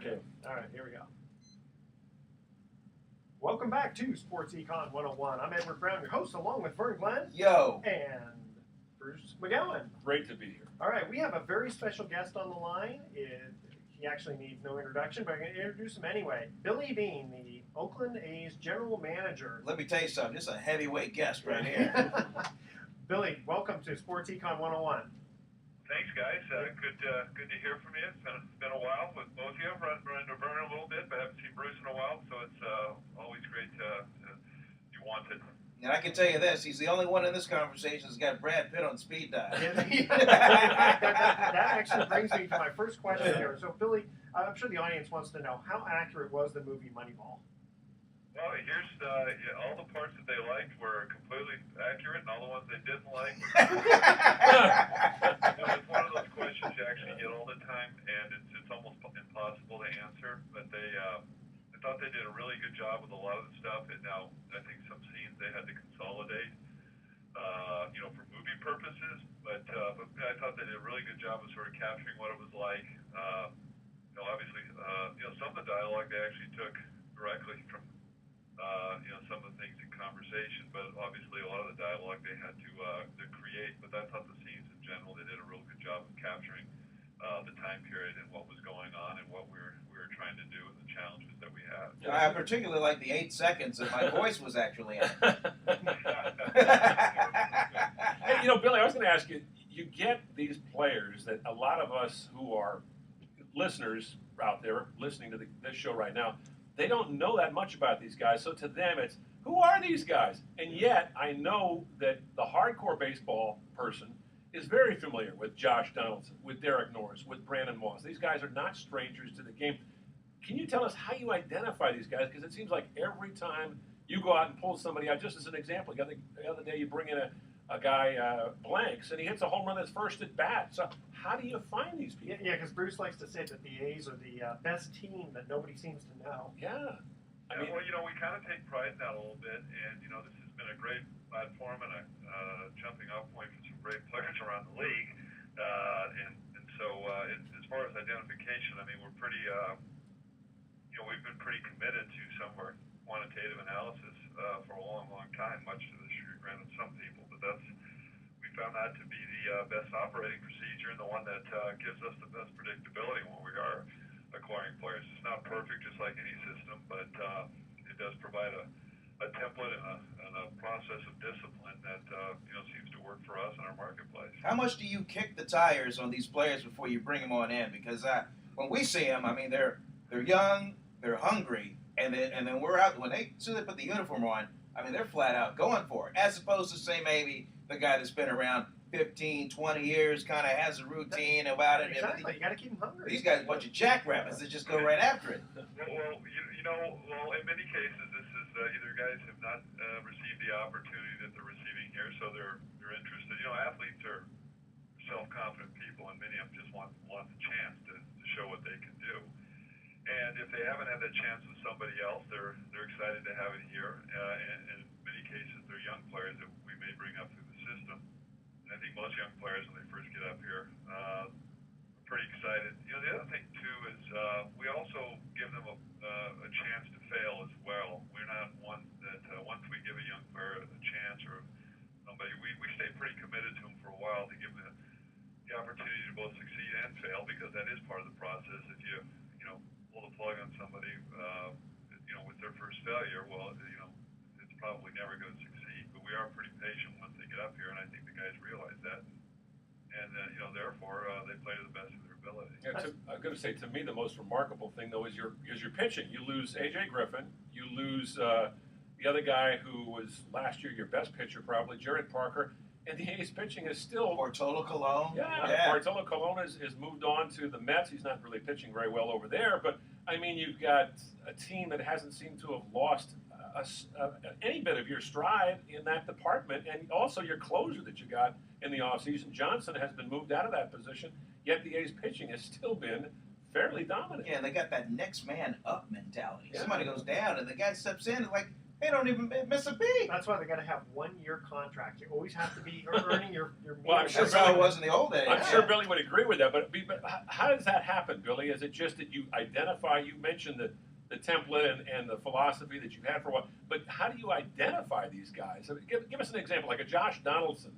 Okay. All right, here we go. Welcome back to Sports Econ 101. I'm Edward Brown, your host, along with Vern Glenn. Yo. And Bruce McGowan. Great to be here. All right, we have a very special guest on the line. He actually needs no introduction, but I'm going to introduce him anyway. Billy Beane, the Oakland A's general manager. Let me tell you something. This is a heavyweight guest right here. Billy, welcome to Sports Econ 101. Thanks, guys. Good to hear from you. It's been a while with both of you. Run into Vern a little bit, but I haven't seen Bruce in a while, so it's always great to be wanted. And I can tell you this, he's the only one in this conversation that's got Brad Pitt on speed dial. that actually brings me to my first question here. So, Billy, I'm sure the audience wants to know, how accurate was the movie Moneyball? Well, here's all the parts that they liked were completely accurate, and all the ones they didn't like were it's one of those questions you actually get all the time, and it's almost impossible to answer. But I thought they did a really good job with a lot of the stuff. And now I think some scenes they had to consolidate, for movie purposes. But I thought they did a really good job of sort of capturing what it was like. Obviously, some of the dialogue they actually took directly from. Some of the things in conversation, but obviously a lot of the dialogue they had to create. But I thought the scenes in general, they did a real good job of capturing the time period and what was going on and what we were trying to do and the challenges that we had. I particularly like the 8 seconds that my voice was actually in. Hey, Billy, I was going to ask you, you get these players that a lot of us who are listeners out there listening to this show right now, they don't know that much about these guys, so to them it's, who are these guys? And yet, I know that the hardcore baseball person is very familiar with Josh Donaldson, with Derek Norris, with Brandon Moss. These guys are not strangers to the game. Can you tell us how you identify these guys? Because it seems like every time you go out and pull somebody out, just as an example, the other day you bring in a guy, Blanks, and he hits a home run his first at bat. So how do you find these people? Yeah, because Bruce likes to say that the A's are the best team that nobody seems to know. Yeah. Well, we kind of take pride in that a little bit, and, this has been a great platform and a jumping off point for some great players around the league. So as far as identification, we're pretty, we've been pretty committed to some of our quantitative analysis for a long, long time, much to the chagrin of some people, but we found that to be the best operating procedure and the one that gives us the best predictability when we are acquiring players. It's not perfect, just like any system, but it does provide a template and a process of discipline that seems to work for us in our marketplace. How much do you kick the tires on these players before you bring them on in? Because when we see them, they're young, they're hungry, and then we're out when as soon as they put the uniform on, they're flat out going for it. As opposed to, say, maybe the guy that's been around 15, 20 years, kind of has a routine about it. Exactly, you got to keep them hungry. These guys are a bunch of jackrabbits that just go right after it. Well, in many cases, this is either guys have not received the opportunity that they're receiving here, so they're interested. Athletes are self-confident people, and many of them just want the chance to show what they can do. And if they haven't had that chance with somebody else, they're excited to have it here. And in many cases, they're young players that we may bring up through the system. And I think most young players, when they first get up here, are pretty excited. The other thing, too, is we also give them a chance to fail as well. We're not one that once we give a young player a chance or somebody, we stay pretty committed to them for a while to give them the opportunity to both succeed and fail, because that is part of the process. If you pull the plug on somebody, with their first failure, well, it's probably never going to succeed. But we are pretty patient once they get up here, and I think the guys realize that. And therefore, they play to the best of their ability. Yeah, I'm going to say, to me, the most remarkable thing, though, is your pitching. You lose A.J. Griffin. You lose the other guy who was last year your best pitcher, probably, Jared Parker. And the A's pitching is still... Bartolo Colon. Yeah. Bartolo Colon has moved on to the Mets. He's not really pitching very well over there. But, you've got a team that hasn't seemed to have lost any bit of your stride in that department. And also your closer that you got in the offseason, Johnson, has been moved out of that position. Yet the A's pitching has still been fairly dominant. Yeah, and they got that next man up mentality. Yeah. Somebody goes down, and the guy steps in, and They don't even miss a beat. That's why they got to have 1-year contracts. You always have to be earning your Well, I'm sure That's how it was in the old days. I'm sure Billy would agree with that, but how does that happen, Billy? Is it just that you identify, you mentioned the template and the philosophy that you had for a while, but how do you identify these guys? I mean, give us an example, like a Josh Donaldson,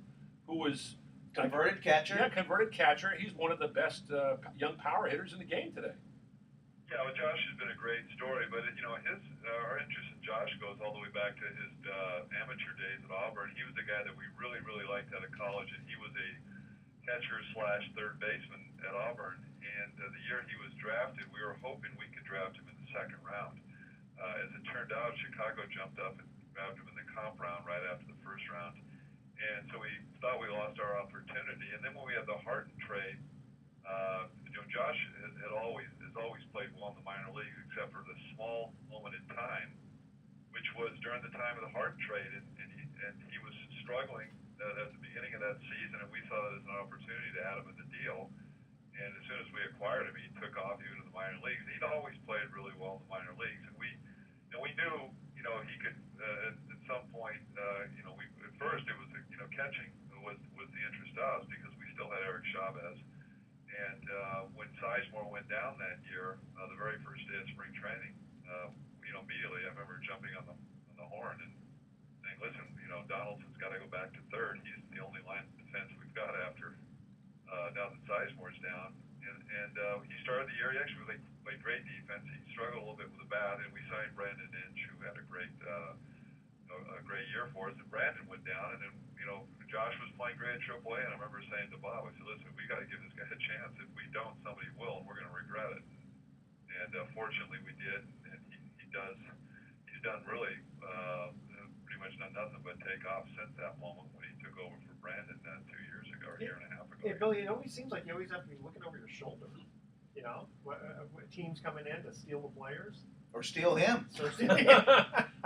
who was Converted catcher. Yeah, converted catcher. He's one of the best young power hitters in the game today. Yeah, well, Josh has been a great story, but our interest in Josh goes all the way back to his amateur days at Auburn. He was the guy that we really, really liked out of college, and he was a catcher / third baseman at Auburn. And the year he was drafted, we were hoping we could draft him in the second round. As it turned out, Chicago jumped up and grabbed him in the comp round right after the first round. And so we thought we lost our opportunity. And then when we had the Harton trade, Josh has always played well in the minor leagues, except for the small moment in time, which was during the time of the Harton trade, and he was struggling at the beginning of that season, and we saw it as an opportunity to add him in the deal. And as soon as we acquired him, he took off even in the minor leagues. He'd always played really well in the minor leagues, and we knew he could at some point. At first it was catching was the interest to us because we still had Eric Chavez. And when Sizemore went down that year, the very first day of spring training, immediately I remember jumping on the horn and saying, "Listen, Donaldson's got to go back to third. He's the only line of defense we've got after now that Sizemore's down." And he started the year. He actually played great defense. He struggled a little bit with the bat, and we signed Brandon Inch, who had a great year for us. And Brandon went down, and then Josh was playing great at AAA, and I remember saying to Bob, I said, "Listen, we got to give this guy a chance. If we don't, somebody will, and we're going to regret it." And fortunately, we did, and he does. He's done really pretty much done nothing but take off since that moment when he took over for Brandon 2 years ago, or a year and a half ago. Yeah, Billy, it always seems like you always have to be looking over your shoulder. Teams coming in to steal the players. Or steal him.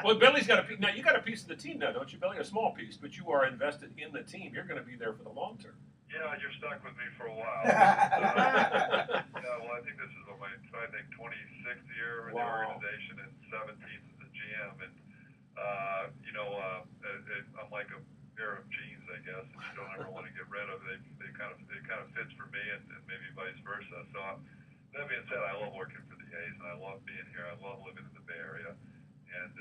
Well, Billy's got a piece. Now, you got a piece of the team now, don't you, Billy? A small piece, but you are invested in the team. You're going to be there for the long term. Yeah, you're stuck with me for a while. Well, I think this is my 26th year in the organization and 17th as a GM. And, I'm like a pair of jeans, I guess, that you don't ever want to get rid of. It kind of fits for me and maybe vice versa. So that being said, I love working for the A's, and I love being here. I love living in the Bay Area. And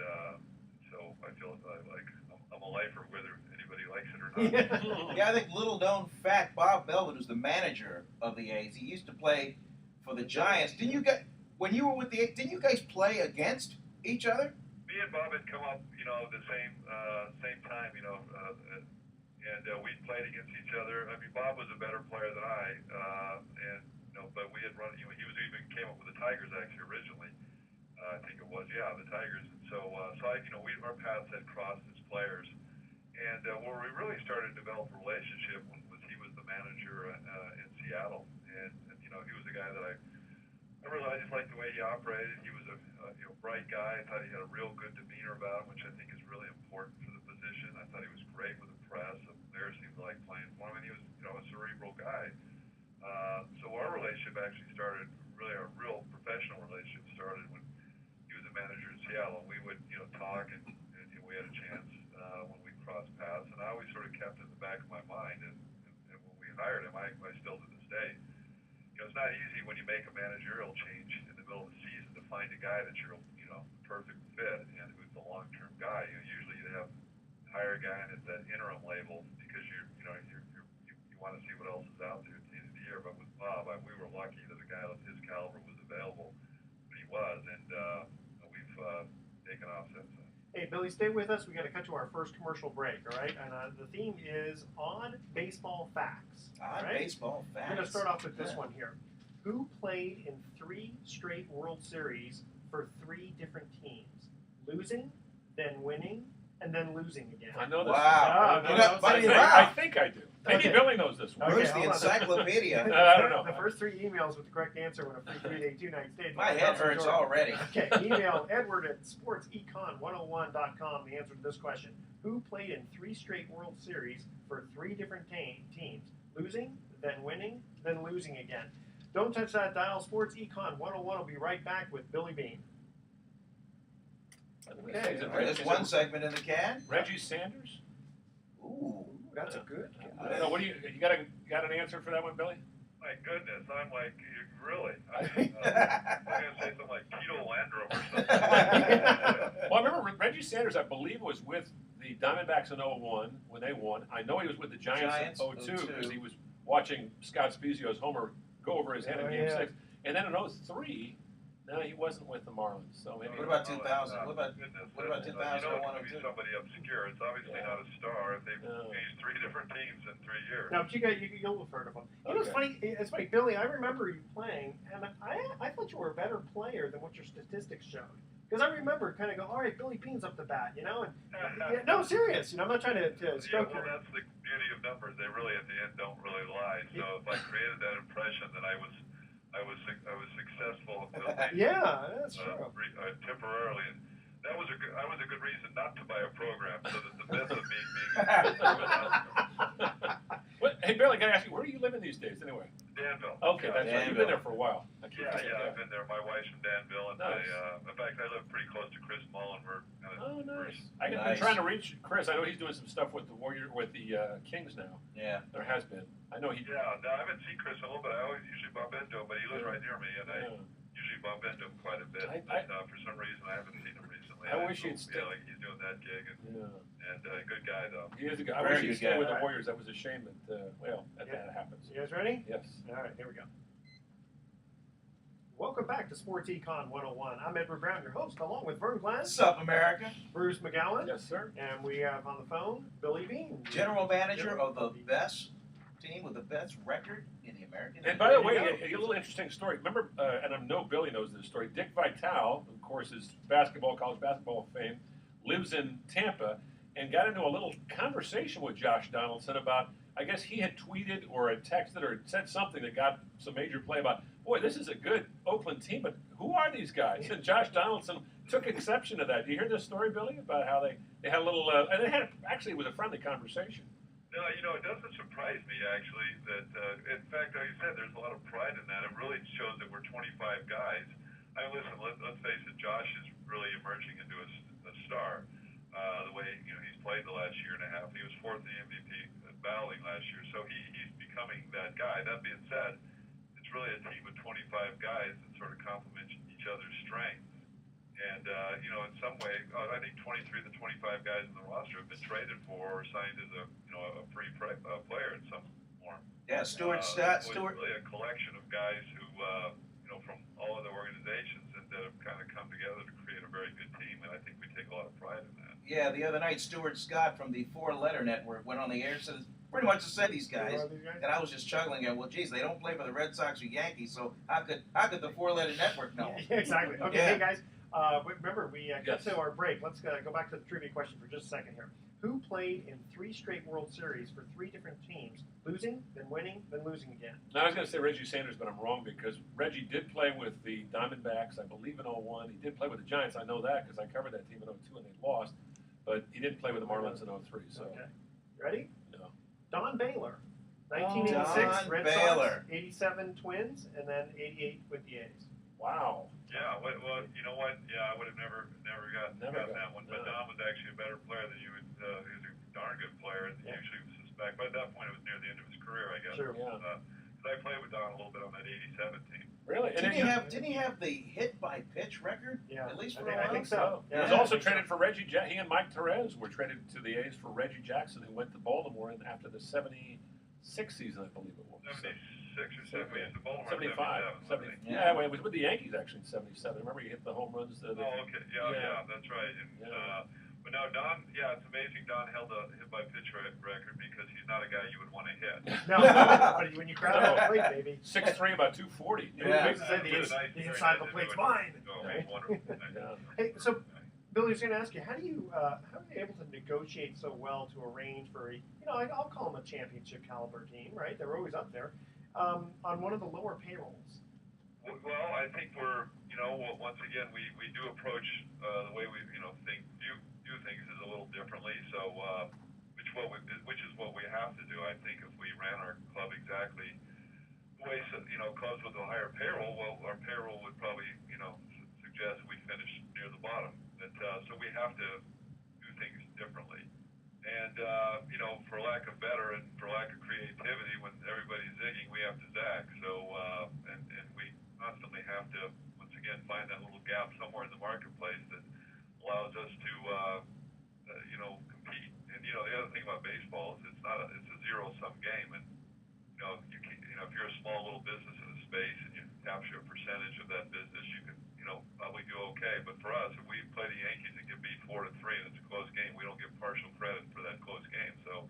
so I feel like I'm a lifer, whether anybody likes it or not. Yeah, I think little known fact, Bob Melvin was the manager of the A's. He used to play for the Giants. Didn't you when you were with the A's, didn't you guys play against each other? Me and Bob had come up, the same time, and we played against each other. I mean, Bob was a better player than I, but we had run. He was even came up with the Tigers actually originally. I think it was, the Tigers. And so our paths had crossed as players, and where we really started to develop a relationship was he was the manager in Seattle, and he was a guy that I just liked the way he operated. He was a bright guy. I thought he had a real good demeanor about him, which I think is really important for the position. I thought he was great with the press. The players seemed to like playing for him, and he was a cerebral guy. So our relationship actually started, really our real professional relationship started when he was a manager in Seattle. And we would talk, and we had a chance when we crossed paths. And I always sort of kept it in the back of my mind. And when we hired him, I still to this day. It's not easy when you make a managerial change in the middle of the season to find a guy that you're, perfect fit and who's a long-term guy. Usually you hire a guy and it's that interim label because you want to see what else is out there at the end of the year. But with Bob, we were lucky that a guy of his caliber was available. But he was, and we've taken off since then. Hey, Billy, stay with us. We got to cut to our first commercial break, all right? And the theme is Odd Baseball Facts. Odd Baseball Facts. We're going to start off with this one here. Who played in 3 straight World Series for 3 different teams? Losing, then winning, and then losing again. I know this. Wow. I think I do. Maybe Okay. Billy knows this one. Bruce, the encyclopedia. I don't know. The first 3 emails with the correct answer win a free 3-day 2-night stay. My head hurts already. Okay, email Edward at sportsecon101.com the answer to this question. Who played in 3 straight World Series for 3 different teams? Losing, then winning, then losing again. Don't touch that dial. Sports Econ 101 will be right back with Billy Bean. Okay. Is it There's one segment in the can. Reggie Sanders? Ooh. That's a good I don't know. What do you got an answer for that one, Billy? My goodness, I'm like, really? I'm going to say something like Tito Landrum or something. Well, I remember Reggie Sanders, I believe, was with the Diamondbacks in 01 when they won. I know he was with the Giants in 02 because he was watching Scott Spezio's homer go over his head in Game 6. And then in 03, no, he wasn't with the Marlins. So maybe. What about 2000? What about 2001 Maybe somebody obscure. It's obviously not a star. They've changed 3 different teams in 3 years. Now, but you'll have heard of them. You know, it's funny. It's funny, Billy. I remember you playing, and I thought you were a better player than what your statistics showed. Because I remember kind of go, all right, Billy Bean's up the bat, you know. And no, serious. You know, I'm not trying to stroke well, that's the beauty of numbers. They really, at the end, don't really lie. So if I created that impression that I was successful until that's true. Temporarily, and that was a good reason not to buy a program, so that the myth of me being Hey Billy, can I ask you, where are you living these days anyway? Danville. Okay, that's right. You've been there for a while. Yeah, I've been there. My wife's from Danville, and nice. in fact, I live pretty close to Chris Mullen. Oh, nice. I've been trying to reach Chris. I know he's doing some stuff with the Kings now. Yeah. There has been. I know he. Yeah, no, I haven't seen Chris in a little bit. I always usually bump into him, but he lives right near me, and I usually bump into him quite a bit. But for some reason, I haven't seen him recently. I wish he'd stay. Like he's doing that gig, and good guy though. He is a guy. I wish he'd stay with the Warriors. That was a shame that that happens. You guys ready? Yes. All right, here we go. Welcome back to Sports Econ 101. I'm Edward Brown, your host, along with Vern Glass. What's up, America? Bruce McGowan. Yes, sir. And we have on the phone Billy Bean. General manager of the best team with the best record in the American League. And by the way, a little interesting story. Remember, and I know Billy knows this story, Dick Vitale, of course, is college basketball fame, lives in Tampa, and got into a little conversation with Josh Donaldson about, I guess he had tweeted or had texted or said something that got some major play about, boy, this is a good Oakland team, but who are these guys? And Josh Donaldson took exception to that. Do you hear this story, Billy, about how they had a little, and they had, actually, it was a friendly conversation. No, it doesn't surprise me, actually, that, in fact, like you said, there's a lot of pride in that. It really shows that we're 25 guys. I mean, listen, let's face it, Josh is really emerging into a star. The way, he's played the last year and a half. He was 4th in the MVP battling last year, so he's becoming that guy. That being said, it's really a team of 25 guys that sort of complement each other's strengths. And, in some way, I think 23 of the 25 guys in the roster have been traded for or signed as a free player in some form. Yeah, Stuart. It's really a collection of guys who, from all other organizations that have kind of come together to create a very good team, and I think we take a lot of pride in that. Yeah, the other night, Stuart Scott from the Four Letter Network went on the air and said pretty much to say these guys. And I was just chuckling at, well, geez, they don't play for the Red Sox or Yankees, so how could the Four Letter Network know? Yeah, exactly. Okay, hey guys, remember we got to our break. Let's go back to the trivia question for just a second here. Who played in 3 straight World Series for 3 different teams, losing, then winning, then losing again? Now, I was going to say Reggie Sanders, but I'm wrong because Reggie did play with the Diamondbacks, I believe, in 01. He did play with the Giants. I know that because I covered that team in 02 and they lost. But he didn't play with the Marlins in 03. So. Okay. Ready? No. Don Baylor. 1986 Don Red Baylor. Sox, 87 Twins, and then 88 with the A's. Wow. Yeah, well, you know what? Yeah, I would have never gotten that one. But Don was actually a better player than you would. He was a darn good player, and usually was suspect. But at that point, it was near the end of his career, I guess. Sure. Yeah. Because I played with Don a little bit on that '87 team. Really? Didn't he have the hit by pitch record? Yeah. At least for I think so. He was also traded for Reggie. He and Mike Torres were traded to the A's for Reggie Jackson, who went to Baltimore after the '76 season, I believe it was. 76 or 7. The Baltimore 75. 77. Yeah, well, it was with the Yankees actually in '77. Remember, he hit the home runs. Okay. Yeah, that's right. And, but no, Don. Yeah, it's amazing. Don held a hit by pitch record because he's not a guy you would want to hit. No, but when you crowd that plate, baby. 6'3", about 240. Yeah. The inside of the plate's mine. Right? Wonderful. Hey, so Billy was going to ask you, how are you able to negotiate so well to arrange for I'll call them a championship caliber team, right? They're always up there on one of the lower payrolls. Well, I think we're, once again, we do approach the way we, do things is a little differently. So, which is what we have to do. I think if we ran our club exactly the way, clubs with a higher payroll, well, our payroll would probably, suggest we finish near the bottom. So we gap somewhere in the marketplace that allows us to compete. And the other thing about baseball is it's a zero-sum game, and if you're a small little business in a space and you capture a percentage of that business, you can probably do okay. But for us, if we play the Yankees and get beat 4-3 and it's a close game, we don't get partial credit for that close game. So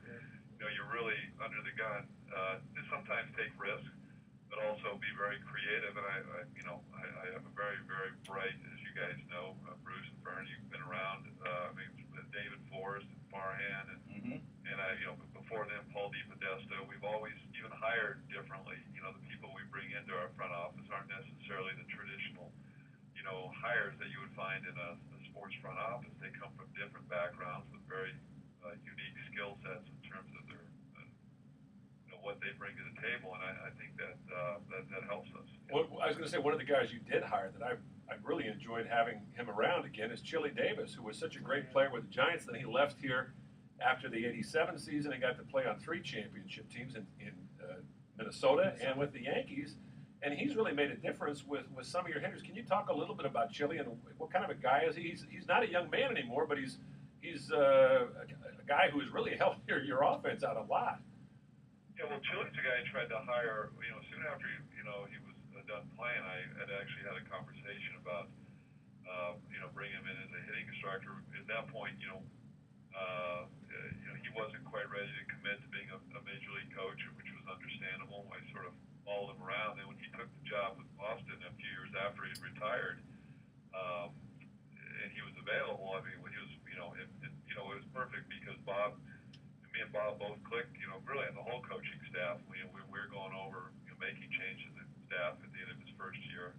you're really under the gun. To sometimes take risks, but also be very creative. And I have a very, very bright, as you guys know, Bruce and Vern, you've been around. David Forrest and Farhan, and before them, Paul DiPodesta. We've always even hired differently. The people we bring into our front office aren't necessarily the traditional, hires that you would find in a sports front office. They come from different backgrounds with very unique skill sets in terms of their, what they bring to the table, and I think that helps us. Well, I was going to say, one of the guys you did hire that I really enjoyed having him around again is Chili Davis, who was such a great player with the Giants. Then he left here after the '87 season and got to play on 3 championship teams in Minnesota and with the Yankees. And he's really made a difference with some of your hitters. Can you talk a little bit about Chili and what kind of a guy is he? He's not a young man anymore, but he's a guy who has really helped your offense out a lot. Yeah, well, Chili's a guy I tried to hire. Soon after he was done playing, I had actually had a conversation about bringing him in as a hitting instructor. At that point, he wasn't quite ready to commit to being a major league coach, which was understandable. I sort of followed him around. Then when he took the job with Boston a few years after he had retired, and he was available, I mean, when he was, it was perfect because me and Bob both clicked, really on the whole coaching staff. We were going over, making changes in staff at the end of his first year.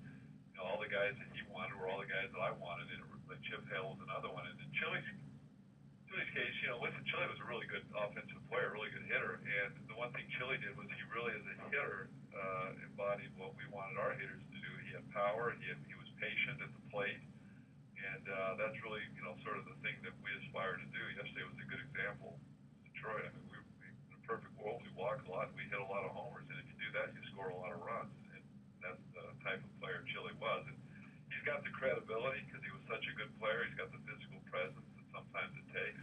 All the guys that he wanted were all the guys that I wanted. And like Chip Hale was another one. And in Chili's case, Chili was a really good offensive player, really good hitter. And the one thing Chili did was he really, as a hitter, embodied what we wanted our hitters to do. He had power. He was patient at the plate. And that's really, sort of the thing that we aspire to do. Yesterday was a good example. Detroit, I mean, we in a perfect world, we walk a lot, we hit a lot of homers, and if you do that, you score a lot of runs. And that's the type of player Chili was. And he's got the credibility because he was such a good player. He's got the physical presence that sometimes it takes.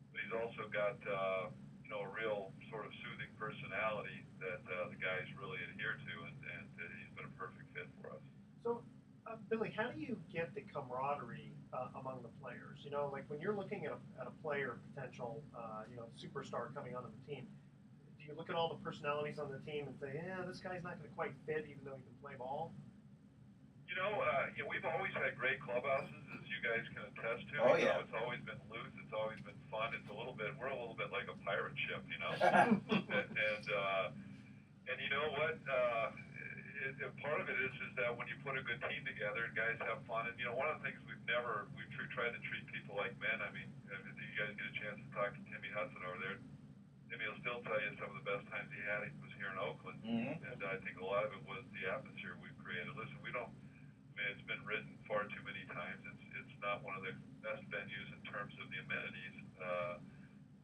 But he's also got, a real sort of soothing personality that the guys really adhere to, and he's been a perfect fit for us. So, Billy, how do you get the camaraderie among the players? Like when you're looking at a player potential, superstar coming onto the team, do you look at all the personalities on the team and say, yeah, this guy's not going to quite fit even though he can play ball? We've always had great clubhouses, as you guys can attest to. Oh, yeah. It's always been loose. It's always been fun. We're a little bit like a pirate ship, and you know what? Part of it is that when you put a good team together and guys have fun, and one of the things we've tried to treat people like men. I mean, if you guys get a chance to talk to Timmy Hudson over there, Timmy will still tell you some of the best times he had was here in Oakland, and I think a lot of it was the atmosphere we've created. Listen, it's been written far too many times. It's not one of the best venues in terms of the amenities.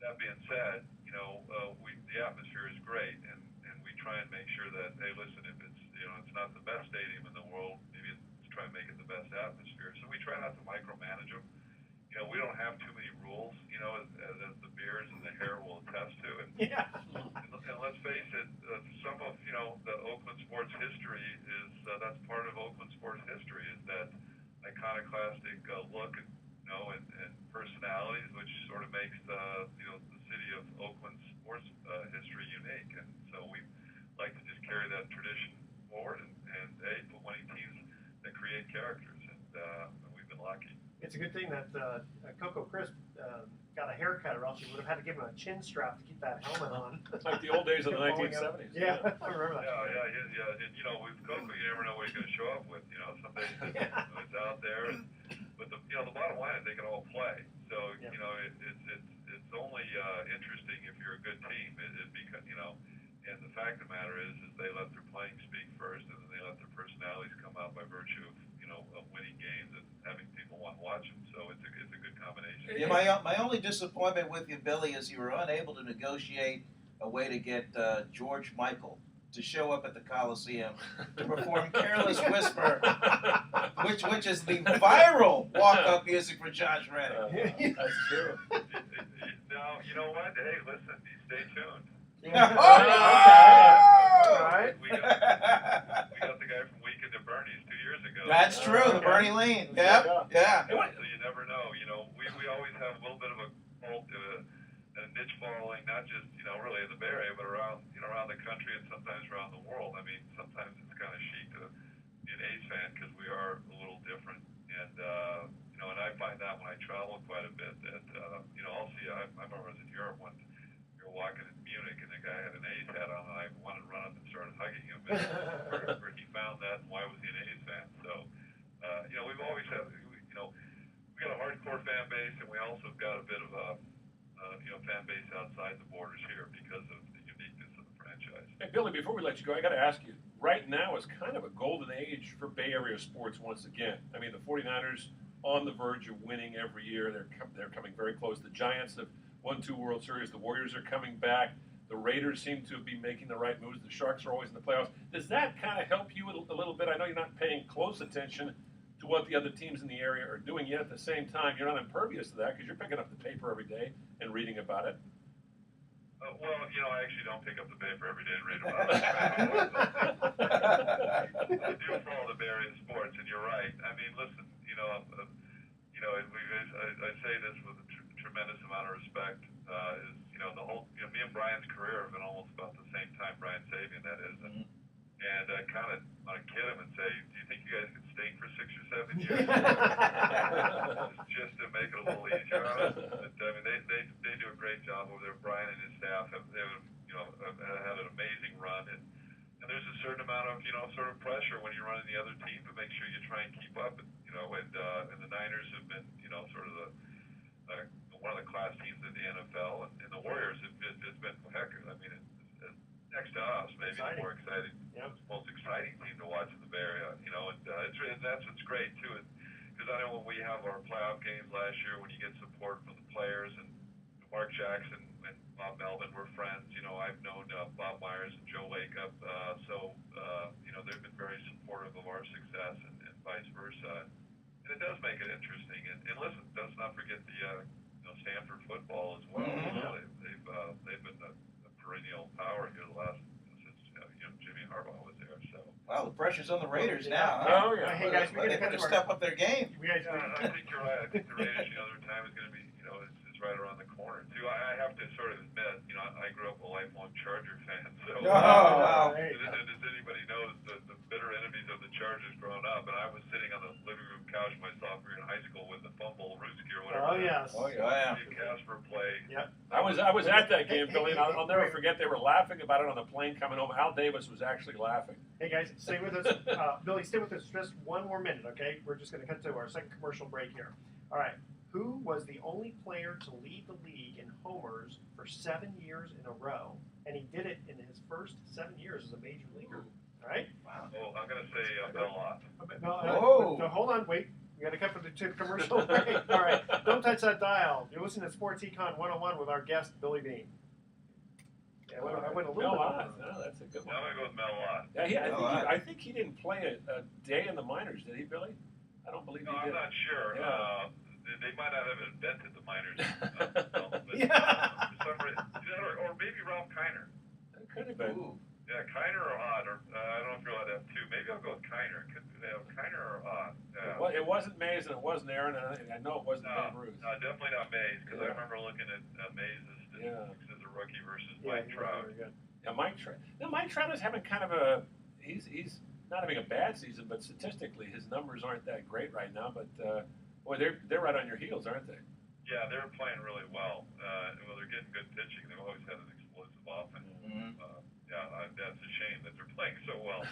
That being said, the atmosphere is great, and we try and make sure that, hey, listen, if it's not the best stadium in the world, maybe let's try and make it the best atmosphere. So we try not to micromanage them. We don't have too many rules, as the beers and the hair will attest to. And let's face it, some of the Oakland sports history is that's part of Oakland sports history is that iconoclastic look and personalities, which sort of makes the city of Oakland sports history unique. And so we like to just carry that tradition forward and put winning teams that create characters, and we've been lucky. It's a good thing that Coco Crisp got a haircut, or else you would have had to give him a chin strap to keep that helmet on. It's like the old days of the 1970s. Yeah, I remember that. Yeah. And, with Coco, you never know what he's going to show up with. Some days it's out there. But the bottom line is they can all play. So, it's only interesting if you're a good team. And the fact of the matter is they let their playing speak first, and then they let their personalities come out by virtue of winning games and having people want to watch them. So it's a good combination. Yeah, my only disappointment with you, Billy, is you were unable to negotiate a way to get George Michael to show up at the Coliseum to perform "Careless Whisper," which is the viral walk-up music for Josh Reddick. That's true. Now, you know what? Hey, listen, stay tuned. Yeah. Oh, Okay. All right. We got the guy from Weekend at Bernie's 2 years ago. That's true, the Okay. Bernie Lane. Yep, yeah. So you never know. You know, we always have a little bit of a cult, a niche following, not just really in the Bay Area, but around around the country and sometimes around the world. I mean, sometimes it's kind of chic to be an A's fan because we are a little different. And and I find that when I travel quite a bit, that I'll see. I remember I was in Europe once. We were walking in Munich, and the guy had an A's hat on, and I wanted to run up and start hugging him. And where he found that, and why was he an A's fan? So, we've always had, we got a hardcore fan base, and we also got a bit of a, fan base outside the borders here because of the uniqueness of the franchise. Hey, Billy, before we let you go, I got to ask you, right now is kind of a golden age for Bay Area sports once again. I mean, the 49ers on the verge of winning every year. They're coming very close. The Giants have won 2 World Series. The Warriors are coming back. The Raiders seem to be making the right moves. The Sharks are always in the playoffs. Does that kind of help you a little bit? I know you're not paying close attention to what the other teams in the area are doing, yet at the same time, you're not impervious to that because you're picking up the paper every day and reading about it. Well, I actually don't pick up the paper every day and read about it. I do follow the Bay Area sports, and you're right. I mean, listen, I say this with a tremendous amount of respect. The whole, me and Brian's career have been almost about the same time, Brian Sabian, that is, and I kind of want to kid him and say, do you think you guys could stink for 6 or 7 years? just to make it a little easier on us. But, I mean, they do a great job over there. Brian and his staff have had an amazing run, and there's a certain amount of sort of pressure when you're running the other team to make sure you try and keep up. And the Niners have been sort of one of the class teams in the NFL, and the Warriors have been heck. I mean, it's next to us, maybe Exciting. the more exciting, most exciting team to watch in the Bay Area. And that's what's great too. Because I know when we have our playoff games last year, when you get support from the players, and Mark Jackson and Bob Melvin were friends. I've known Bob Myers and Joe Lakeup, so they've been very supportive of our success, and vice versa. And it does make it interesting. And listen, let's not forget the Stanford football as well. They've been a perennial power here the last since Jimmy Harbaugh was there. So. Well, the pressure's on the Raiders now. Oh, yeah. Hey, guys, They better step up their game. I think you're right. I think the Raiders, their time is going to be, it's right around the corner too. I have to sort of admit, I grew up a lifelong Charger fan, so. Oh, wow. And as anybody knows, the bitter enemies of the Chargers growing up, and I was sitting on the living room couch my sophomore year in high school with the fumble Ruski or whatever. Oh, yes. Oh, yeah. Steve Casper play. Yep. I was at that game, Billy, and I'll never forget. They were laughing about it on the plane coming home. Al Davis was actually laughing. Hey guys, stay with us. Billy, stay with us just one more minute, okay? We're just going to cut to our second commercial break here. All right. Who was the only player to lead the league in homers for 7 years in a row? And he did it in his first 7 years as a major leaguer. All right? Wow. Oh, I'm going to say Belloff. No, hold on. Wait. We got to cut to the commercial break. All right. Don't touch that dial. You're listening to Sports Econ 101 with our guest, Billy Bean. Yeah, I went a little Mel bit Ott. over. No, that's a good one. I'm going to go with Mel Ott. Yeah, I think he didn't play a day in the minors, did he, Billy? I don't believe No, he I'm did. not sure. Yeah. They might not have invented the minors. Yeah. For some reason, or maybe Ralph Kiner. It could have been. Ooh. Yeah, Kiner or Ott, or I don't know if you're allowed to have two. Maybe I'll go with Kiner. Could be Kiner or Ott. Yeah. Well, it wasn't Mays and it wasn't Aaron, and I know it wasn't Babe Ruth. No, definitely not Mays, because I Yeah. remember looking at Mays' statistics as a rookie versus Yeah, Mike Trout. very good. Yeah, Mike Trout is having kind of a he's not having a bad season, but statistically his numbers aren't that great right now. But boy, they're right on your heels, aren't they? Yeah, they're playing really well. Well, they're getting good pitching. They've always had an explosive offense. Mm-hmm. That's a shame that they're playing so well.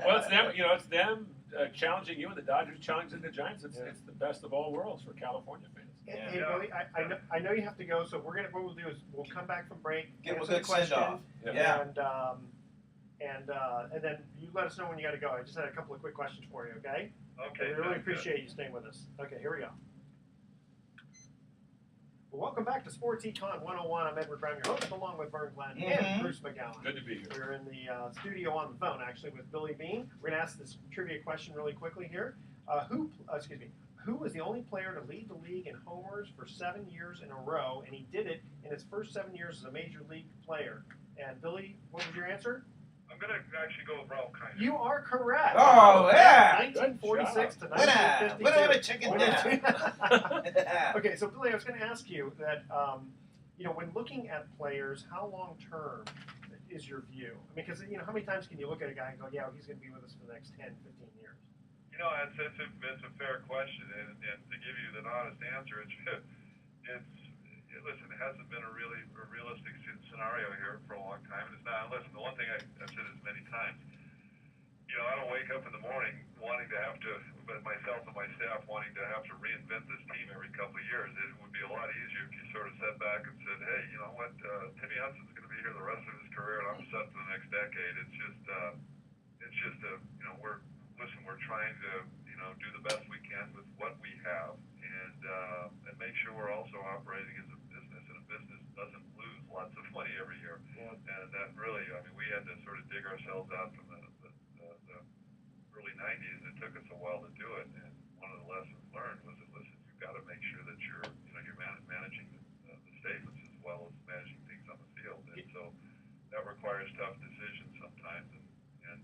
Well, it's them. It's them challenging you, and the Dodgers challenging the Giants. It's the best of all worlds for California fans. Hey, Billy, I know you have to go, so what we'll do is we'll come back from break, Give a answer good the question, send-off. Yeah. and then you let us know when you got to go. I just had a couple of quick questions for you, okay? Okay. We really sounds good. appreciate you staying with us. Okay, here we go. Well, welcome back to Sports Econ 101. I'm Edward Brown, your host, along with Vern Glenn and Bruce McGowan. Good to be here. We're in the studio on the phone, actually, with Billy Bean. We're going to ask this trivia question really quickly here. Who was the only player to lead the league in homers for 7 years in a row, and he did it in his first 7 years as a major league player? And Billy, what was your answer? I'm going to actually go with Ralph Kiner. You are correct. Oh, yeah. 1946 to Winner, 1952. winner, chicken dinner. Okay, so Billy, I was going to ask you that, when looking at players, how long term is your view? I mean, because, how many times can you look at a guy and go, yeah, he's going to be with us for the next 10, 15 years? It's a fair question, and to give you the honest answer, listen, it hasn't been a realistic scenario here for a long time, and it's not. Listen, the one thing I've said this many times, I don't wake up in the morning wanting to have to, but myself and my staff wanting to have to reinvent this team every couple of years. It would be a lot easier if you sort of sat back and said, hey, you know what, Timmy Hudson's going to be here the rest of his career, and I'm set for the next decade. We're trying to, do the best we can with what we have, and make sure we're also operating as a business, and a business doesn't lose lots of money every year. Yeah. And that really, we had to sort of dig ourselves out from the early 90s. It took us a while to do it, and one of the lessons learned was that, listen, you've got to make sure that you're managing the statements as well as managing things on the field. And so that requires tough decisions sometimes, and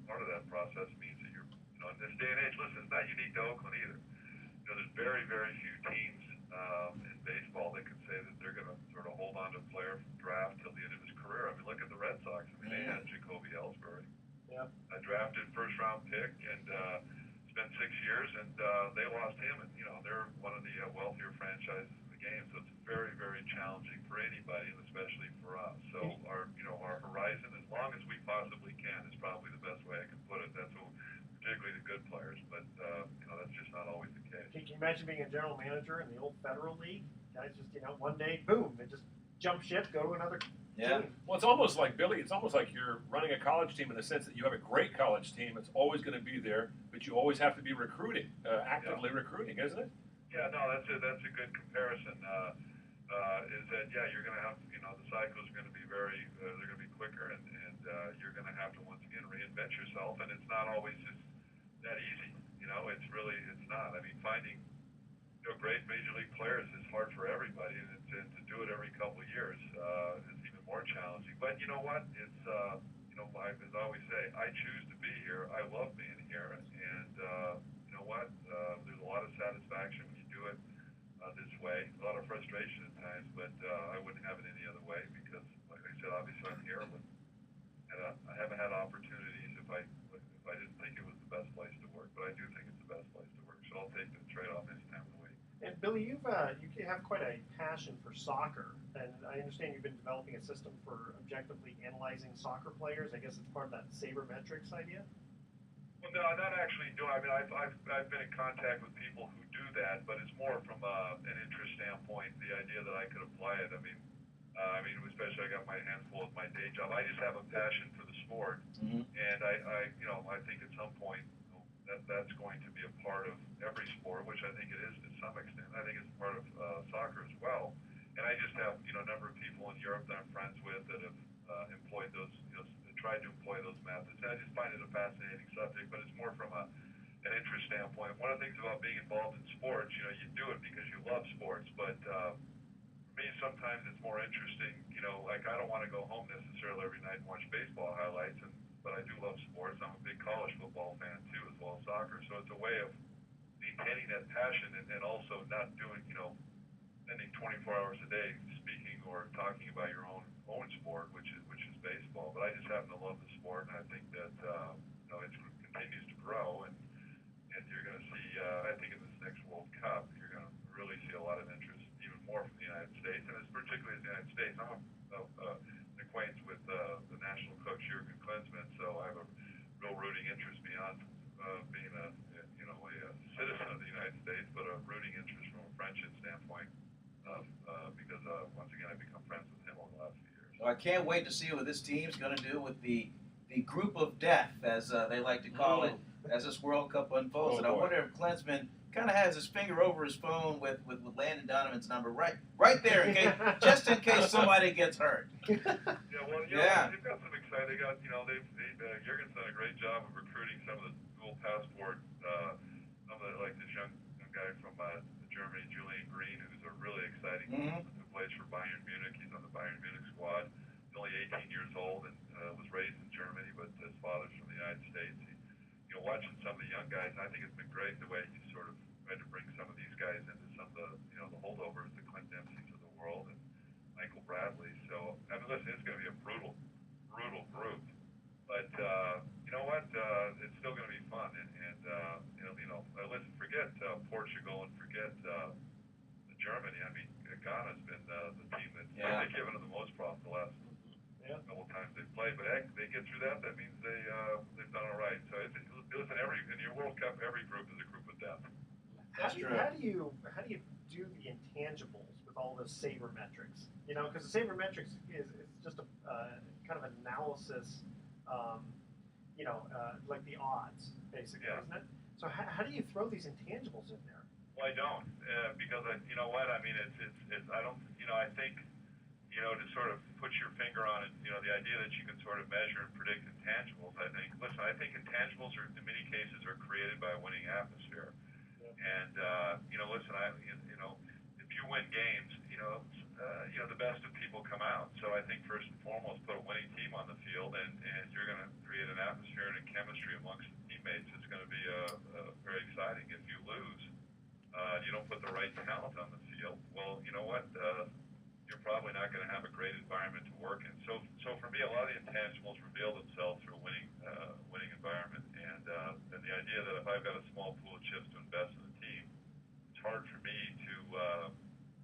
part of that process means that you're, in this day and age, listen, it's not unique to Oakland either. There's very, very few teams in baseball that can say that they're going to sort of hold on to a player from draft till the end of his career. I mean, look at the Red Sox. They had Jacoby Ellsbury. Yeah. A drafted first-round pick, and spent 6 years, and they lost him. And they're one of the wealthier franchises in the game, so it's very, very challenging for anybody, and especially for us. So our horizon, as long as we possibly can, is probably the best way I can put it. That's what, particularly the good players, but that's just not always the case. Can you imagine being a general manager in the old Federal League? Guys just, one day, boom, they just jump ship, go to another team. Well, it's almost like, Billy, it's almost like you're running a college team in the sense that you have a great college team. It's always going to be there, but you always have to be recruiting, actively recruiting, isn't it? Yeah, no, that's a good comparison. Is that, you're going to have, the cycles are going to be they're going to be quicker, and you're going to have to once again reinvent yourself, and it's not always just that easy. It's not. I mean, finding great major league players is hard for everybody, and to do it every couple of years is even more challenging. But you know what? It's as I always say, I choose to be here. I love being here, and you know what? There's a lot of satisfaction when you do it this way. A lot of frustration at times, but I wouldn't have it any other way because, like I said, obviously I'm here, but I haven't had opportunities if I didn't think it was the best place to work, but I do think it's the best place to work, so I'll take the trade-off any time of the week. And Billy, you have quite a passion for soccer, and I understand you've been developing a system for objectively analyzing soccer players. I guess it's part of that sabermetrics idea. Well, no, not actually doing. I mean, I've been in contact with people who do that, but it's more from an interest standpoint. The idea that I could apply it. I mean, especially I got my hands full with my day job. I just have a passion for the sport, and I think at some point that's going to be a part of every sport, which I think it is to some extent. I think it's part of soccer as well. And I just have a number of people in Europe that I'm friends with that have employed those, tried to employ those methods. And I just find it a fascinating subject, but it's more from an interest standpoint. One of the things about being involved in sports, you do it because you love sports, but for me, sometimes it's more interesting, like I don't want to go home necessarily every night and watch baseball highlights, but I do love sports. I'm a big college football fan too, as well as soccer. So it's a way of maintaining that passion and also not doing, spending 24 hours a day speaking or talking about your own sport, which is baseball. But I just happen to love the sport, and I think that it continues to grow, and you're going to see. I think in this next World Cup, you're going to really see a lot of interest, even more from the United States, and it's particularly the United States. I'm an acquaintance with the national coach Jurgen Klinsmann, so I have a real rooting interest beyond being a citizen of the United States, but a rooting interest from a friendship standpoint, because once again I become friends with him over the last few years. Well, I can't wait to see what this team's going to do with the group of death, as they like to call it. as this World Cup unfolds. Oh, And I boy. wonder if Klinsman kind of has his finger over his phone with Landon Donovan's number right there, just in case somebody gets hurt. Yeah, well, Yeah. they've got some exciting. They got, Jurgen's done a great job of recruiting some of the dual passport. Some of the, like this young guy from Germany, Julian Green, who's a really exciting who plays for Bayern Munich. He's on the Bayern Munich squad. He's only 18 years old and was raised in Germany, but his father's from the United States. Watching some of the young guys, I think it's been great the way he sort of tried to bring some of these guys into some of the, the holdovers, the Clint Dempseys of the world, and Michael Bradley. So, I mean, listen, it's going to be a brutal group. But, you know what? It's still going to be fun. Listen, forget Portugal and forget Germany. I mean, Ghana's been the team that's probably given them the most problems the last couple times they've played. But heck, they get through that. That means they've done all right. So, listen, in your World Cup, every group is a group of death. How do you do the intangibles with all those sabermetrics? Because the sabermetrics is just a kind of analysis, like the odds, basically, isn't it? So how do you throw these intangibles in there? Well, I don't, because you know what? I mean, I don't. I think, to sort of put your finger on it, the idea that you can sort of measure and predict intangibles. I think intangibles in many cases are created by a winning atmosphere. And listen, if you win games, the best of people come out. So I think first and foremost, put a winning team on the field, and you're going to create an atmosphere and a chemistry amongst the teammates. It's going to be very exciting. If you lose, you don't put the right talent on the field. Well, you know what? You're probably not going to have a great environment to work in. So for me, a lot of the intangibles reveal themselves through a winning environment. And the idea that if I've got a small pool of chips to invest in a team, it's hard for me to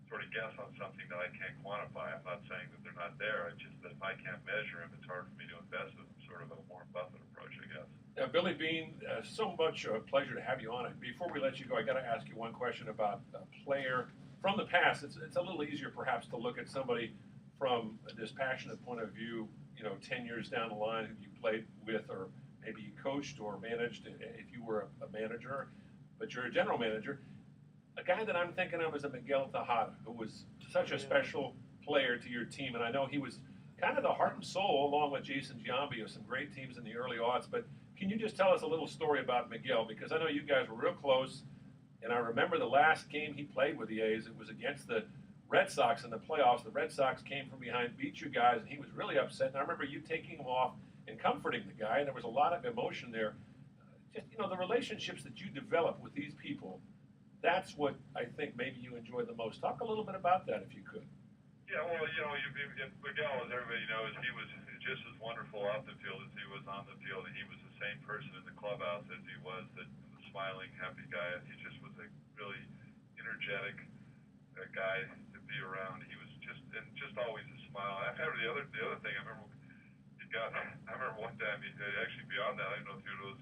sort of guess on something that I can't quantify. I'm not saying that they're not there. It's just that if I can't measure them, it's hard for me to invest in them. Sort of a Warren Buffett approach, I guess. Billy Bean, so much pleasure to have you on it. Before we let you go, I got to ask you one question about a player from the past. It's a little easier perhaps to look at somebody from a dispassionate point of view, 10 years down the line who you played with or maybe you coached or managed if you were a manager, but you're a general manager. A guy that I'm thinking of is a Miguel Tejada, who was such a special player to your team, and I know he was kind of the heart and soul, along with Jason Giambi, of some great teams in the early aughts. But can you just tell us a little story about Miguel? Because I know you guys were real close, and I remember the last game he played with the A's, it was against the Red Sox in the playoffs. The Red Sox came from behind, beat you guys, and he was really upset. And I remember you taking him off and comforting the guy, and there was a lot of emotion there. Just, the relationships that you develop with these people, that's what I think maybe you enjoy the most. Talk a little bit about that if you could. Yeah, well, Miguel, as everybody knows, he was just as wonderful off the field as he was on the field, and he was the same person in the clubhouse as he was the smiling, happy guy. He just was a really energetic guy to be around. He was just always a smile. I remember the other thing. I remember one time. Actually, beyond that, I don't know if it was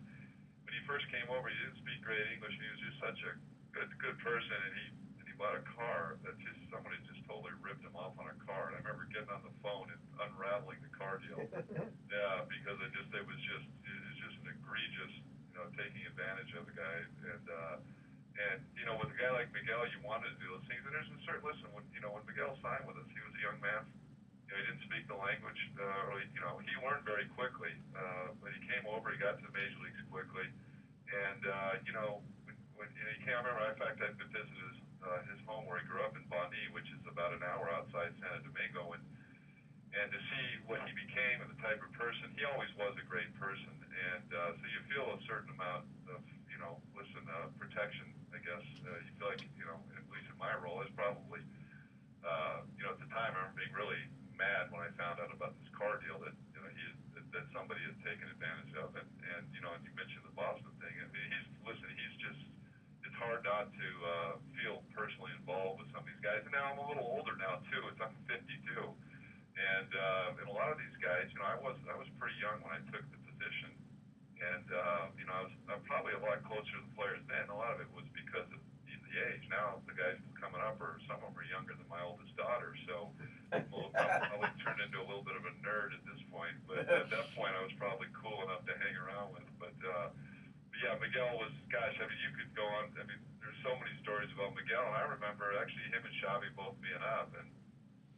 when he first came over. He didn't speak great English. And he was just such a good person, and he bought a car that somebody just totally ripped him off on a car. And I remember getting on the phone and unraveling the car deal. Yeah, because it was just an egregious, taking advantage of the guy. And with a guy like Miguel, you wanted to do those things. And there's a certain when Miguel signed with us, he was a young man. He didn't speak the language, he learned very quickly. But he came over, he got to the major leagues quickly, and when he came, I remember, in fact, I visited his home where he grew up in Bonny, which is about an hour outside Santo Domingo, and to see what he became and the type of person, he always was a great person, and so you feel a certain amount of, protection, I guess. You feel like, at least in my role, it's probably, at the time, I remember being really mad when I found out about this car deal that, that somebody had taken advantage of, and you mentioned the Boston thing. I mean, it's hard not to feel personally involved with some of these guys. And now I'm a little older now too. I'm 52, and a lot of these guys, I was pretty young when I took the position, and I'm probably a lot closer to the players then. A lot of it was because of the age. Now the guys coming up some of them are younger than my oldest daughter, so I'm probably turned into a little bit of a nerd at this point. But at that point, I was probably cool enough to hang around with. But yeah, Miguel was, gosh, I mean, you could go on. I mean, there's so many stories about Miguel. And I remember actually him and Xavi both being up, and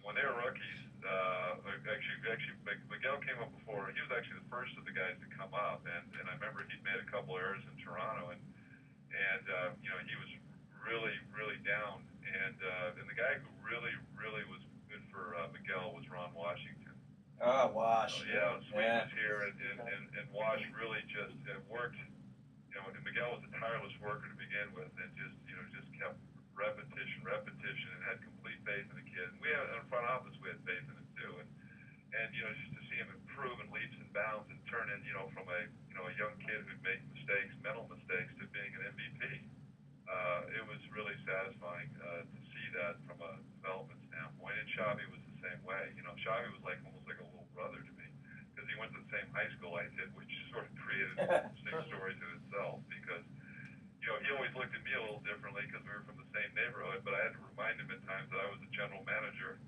when they were rookies, actually, Miguel came up before. He was actually the first of the guys to come up, and I remember he'd made a couple errors in Toronto, and you know, he was really down, and the guy who really was good for Miguel was Ron Washington. Oh, Wash. Yeah, Sweet was here, and Wash really just worked. You know, and Miguel was a tireless worker to begin with, and just kept repetition, and had complete faith in the kid. And we had in the front office, we had faith in him too, and you know, just to see him improve in leaps and bounds and turn in, you know, from a young kid who'd make mistakes, mental mistakes, to being an MVP. It was really satisfying to see that from a development standpoint. And Xavi was the same way. You know, Xavi was almost like a little brother to me, because he went to the same high school I did, which sort of created interesting stories in itself. Because you know, he always looked at me a little differently because we were from the same neighborhood, but I had to remind him at times that I was the general manager.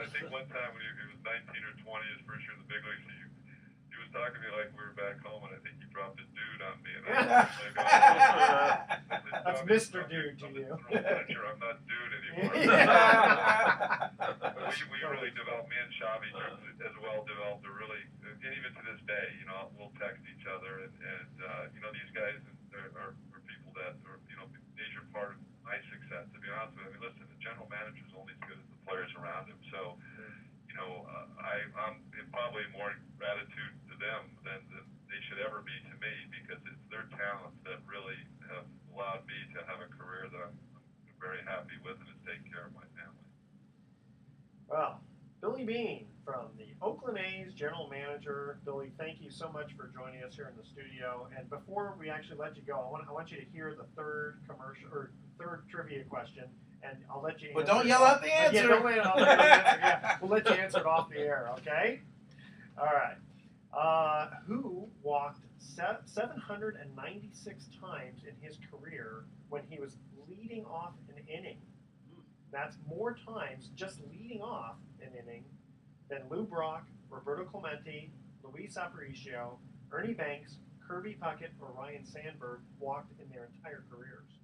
I think one time when he was 19 or 20, his first year in the big leagues, he was talking to me like we were back home, and I think he dropped a dude on me. And I was like, That's Mr. Dude to you. Manager, I'm not dude anymore. But we really developed, me and Xavi as well developed a really, and even to this day, you know, we'll text each other, and you know, these guys are people that are, you know, a major part of my success, to be honest with you. I mean, listen, the general manager is only as good as the players around him. So, you know, I'm probably more gratitude to them than they should ever be to me, because it's their talents that really have allowed me to have a career that I'm very happy with, and is taking care of my family. Well, Billy Beane from the Oakland A's general manager. Billy, thank you so much for joining us here in the studio. And before we actually let you go, I want you to hear the third trivia question, and I'll let you answer. But don't yell out the answer. Yeah, don't wait, I'll let you answer. Yeah, we'll let you answer it off the air, okay? All right. Who walked 796 times in his career when he was leading off an inning? That's more times just leading off an inning than Lou Brock, Roberto Clemente, Luis Aparicio, Ernie Banks, Kirby Puckett, or Ryan Sandberg walked in their entire careers.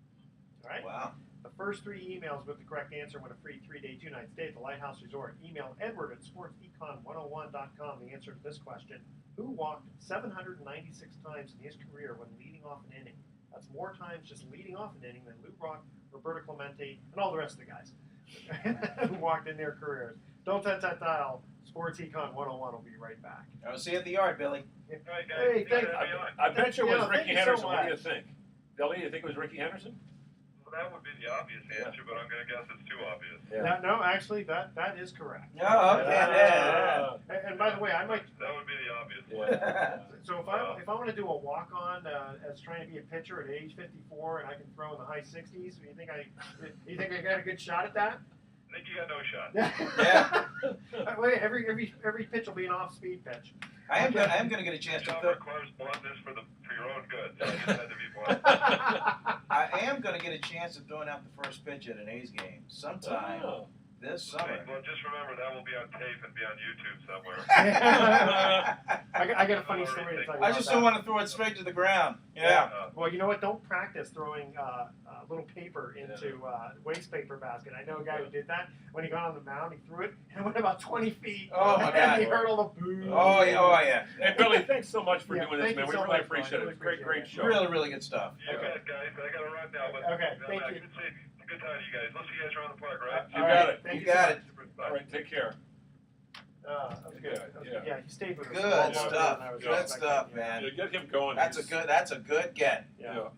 All right? Wow. The first three emails with the correct answer win a free 3-day, 2-night stay at the Lighthouse Resort. Email Edward at sportsecon101.com the answer to this question. Who walked 796 times in his career when leading off an inning? That's more times just leading off an inning than Lou Brock, Roberto Clemente, and all the rest of the guys who walked in their careers. Don't touch that dial. Sports Econ 101 will be right back. I'll see you at the yard, Billy. All right, guys. Hey, thank you. I bet you it was Yeah, Ricky thank you so Henderson. What do you much. think? Billy, you think it was Ricky Henderson? Well, that would be the obvious answer, but I'm going to guess it's too obvious. No, actually, that is correct. Oh, okay. And by the way, I might. That would be the obvious one. So if I want to do a walk on as trying to be a pitcher at age 54 and I can throw in the high 60s, you think I got a good shot at that? I think you got no shot. Yeah. Wait, every pitch will be an off-speed pitch. I am going to get a chance The to job requires bluntness for your own good, so I just had to be blunt. I am going to get a chance of throwing out the first pitch at an A's game sometime this summer. Well, just remember that will be on tape and be on YouTube somewhere. I got a funny story to tell you. I just don't want to throw it straight to the ground. Yeah. Well, you know what? Don't practice throwing little paper into waste paper basket. I know a guy who did that. When he got on the mound, he threw it and it went about 20 feet. Oh, my God. And he heard all the boos. Oh, yeah. Hey, Billy, thanks so much for Yeah, doing this, thank man. you We so really much, appreciate Brian. it. It's a great, great show. Really, really good stuff. You bet, guys. I got to run now, but Okay, thank you. Good time, you guys. Let's see you guys around the park, right? You got it. Thank You you so got much. it. All right, take care. That was good. That was good. Yeah, he stayed with us. a Good lot longer stuff. than I was Good expecting. stuff, Yeah. man. Yeah, get him going. That's a good get. Yeah.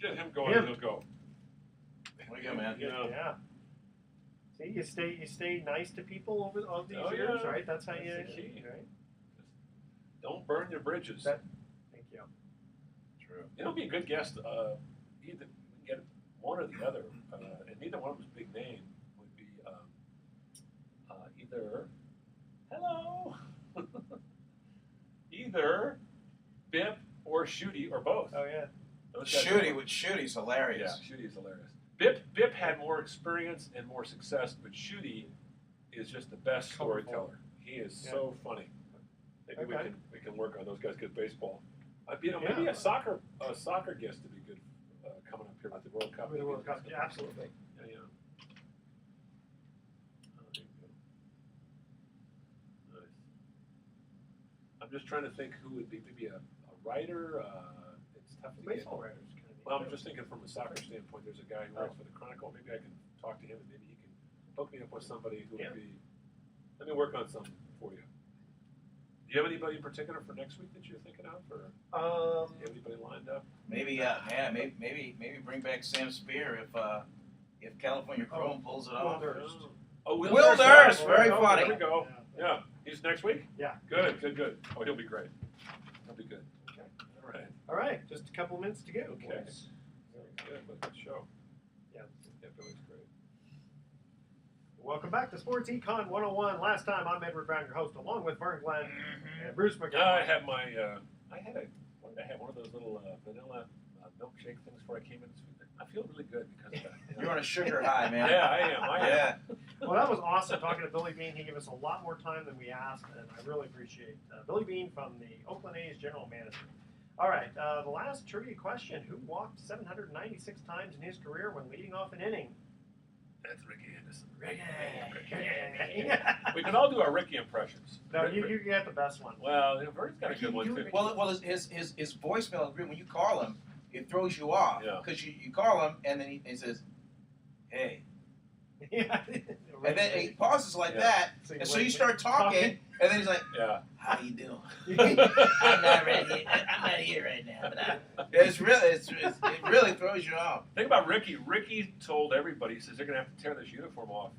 Get him going. Him. He'll go. What do you got, man? Yeah. See, you stay nice to people over all these years, right? That's how you. That's the key. Right? Don't burn your bridges. Thank you. True. It'll be a good guest. Either get one or the other, and neither one of them's big name would be either. Hello. Either Bip or Shooty or both. Oh yeah. Those guys Shooty's hilarious. Yeah, Shooty is hilarious. Bip had more experience and more success, but Shooty is just the best storyteller. He is so funny. Maybe we can work on those guys get baseball. Maybe Yeah. a soccer guest would be good coming up here with the World Cup. The World Cup, yeah, absolutely. Yeah. Oh, there you go. Nice. I'm just trying to think who would be maybe a writer. It's tough to get. Baseball writers kind of. Well, I'm just thinking from a soccer standpoint. There's a guy who writes for the Chronicle. Maybe I can talk to him, and maybe he can hook me up with somebody who would be. Let me work on something for you. Do you have anybody in particular for next week that you're thinking of, or do you have anybody lined up? Maybe, maybe bring back Sam Spear if California Chrome pulls it off. Will Durst, very funny. There we go. Yeah, he's next week. Yeah. Good. Oh, he'll be great. He'll be good. Okay. All right. All right, just a couple of minutes to go. Okay. boys. Very good. But good show. Yeah. Yeah, Billy's great. Welcome back to Sports Econ 101. Last time, I'm Edward Brown, your host, along with Vern Glenn and Bruce McGraw. I had my. What did I have? One of those little vanilla milkshake things before I came in. I feel really good because of that. You're on a sugar high, man. Yeah, I am. Yeah. Well, that was awesome talking to Billy Bean. He gave us a lot more time than we asked, and I really appreciate Billy Bean from the Oakland A's general manager. All right, the last trivia question. Who walked 796 times in his career when leading off an inning? That's Ricky Henderson. Ricky. We can all do our Ricky impressions. No, you get the best one. Well, Vern's got a good one, too. Well, his voicemail, when you call him, it throws you off. Yeah. Because you call him, and then he says, hey. Yeah. And then he pauses like that, and so you start talking, and then he's like, Yeah. how you doing? I'm not ready. I'm not here right now. But it really throws you off. Think about Ricky. Ricky told everybody, he says, they're going to have to tear this uniform off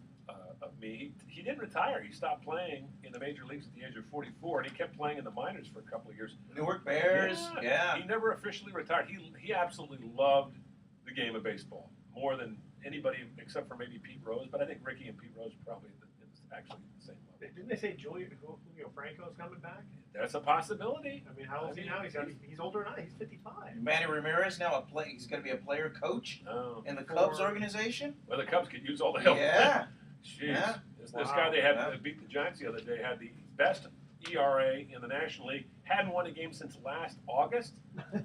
of me. He didn't retire. He stopped playing in the major leagues at the age of 44, and he kept playing in the minors for a couple of years. Newark Bears, yeah. He never officially retired. He absolutely loved the game of baseball more than anybody except for maybe Pete Rose, but I think Ricky and Pete Rose probably actually the same level. Didn't they say Julio Franco's coming back? That's a possibility. I mean, how old is he now? He's older than I. He's 55. Manny Ramirez now he's going to be a player coach in the For- Cubs organization. Well, the Cubs could use all the help. Yeah. Jeez. Yeah. This Wow. guy they had Yeah. beat the Giants the other day had the best ERA in the National League. Hadn't won a game since last August.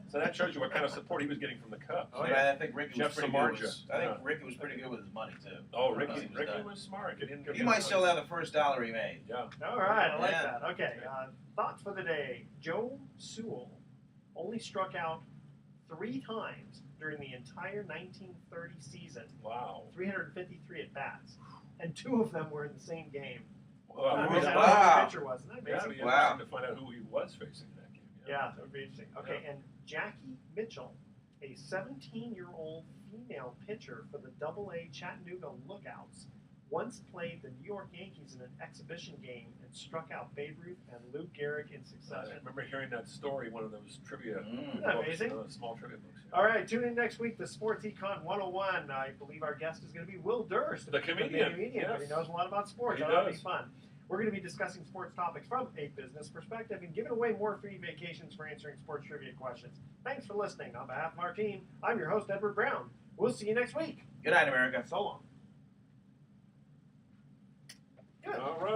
So that shows you what kind of support he was getting from the Cubs. Oh, But yeah. I think Ricky Jeff was pretty Samardzija. good. I think Ricky was pretty good with his money too. Oh, Once Ricky he was done. was smart. He might still have the first dollar he made. Yeah. All right, I like Yeah. that. Okay, thoughts for the day. Joe Sewell only struck out 3 times during the entire 1930 season, Wow. 353 at bats, and 2 of them were in the same game. Well, I it mean, was- that wow. was the pitcher, wasn't that yeah, it'd amazing? be Wow. interesting to find out who he was facing in that game. Yeah, that would be interesting. Okay, and Jackie Mitchell, a 17-year-old female pitcher for the AA Chattanooga Lookouts, once played the New York Yankees in an exhibition game and struck out Babe Ruth and Lou Gehrig in I succession. remember hearing that story in one of those trivia Isn't that books, amazing? small trivia books. Yeah. All right, tune in next week to Sports Econ 101. I believe our guest is going to be Will Durst, The comedian, but he yes. knows a lot about sports. He That'll be does. fun. We're going to be discussing sports topics from a business perspective and giving away more free vacations for answering sports trivia questions. Thanks for listening. On behalf of our team, I'm your host, Edward Brown. We'll see you next week. Good night, America. So long. Good. All right.